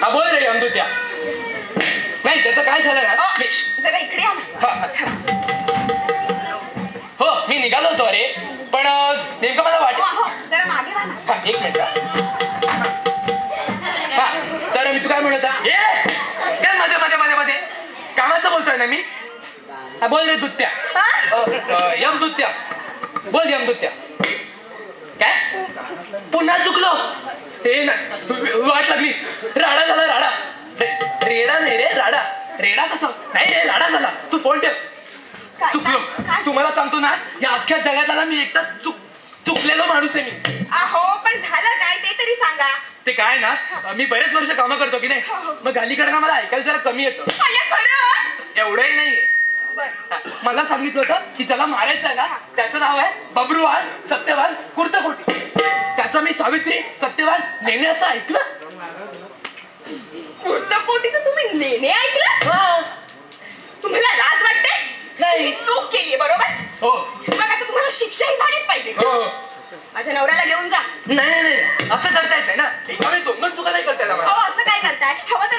हा बोल रे अमृत्या. नाही त्याचं काय झालं ना, जरा इकडे या ना. हो मी निघालो होतो अरे, पण नेमकं मला वाटत. जरा मागे व्हा ना. हा एक मिनिट. हा तर मी तू काय म्हणत होता? काय मध्ये मध्ये मध्ये मध्ये कामाचं बोलतोय ना मी. हा बोल रे दुत्त्या. यम दुत्त्या बोल. यम दुत्त्या. काय पुन्हा चुकलो? हे ना वाट लागली. राडा झाला राडा. रेडा नाही रे राडा. रेडा कसं नाही रे राडा झाला. तू फोन ठेव. चुकलो. तुम्हाला सांगतो ना या अख्ख्या जगातला मी एकटा चुकलेलो माणूस आहे मी. अहो पण झालं काय ते तरी सांगा. ते काय ना मी बरेच वर्ष कामं करतो की नाही, मग अलीकडनं मला ऐकायला जरा कमी येतं. एवढंही नाहीये. मला सांगितलं होतं की ज्याला मारायचं आहे ना त्याचं नाव आहे बब्रुवाल सत्यवान कुर्तकोटी. त्याचा मी सावित्री सत्यवान नेणे असं ऐकलं. कुर्तकोटीचं तुम्ही नेणे ऐकलं? तुम्हाला लाज वाटते? नाही. चूक केली बरोबर. हो मग आता तुम्हाला शिक्षाही झालीच पाहिजे. हो. माझ्या नवऱ्याला घेऊन जा. नाही नाही असं करता येत नाही ना. एका वेळी दोन चुका नाही करता येणार मला. अहो असं काय करताय? हवं तर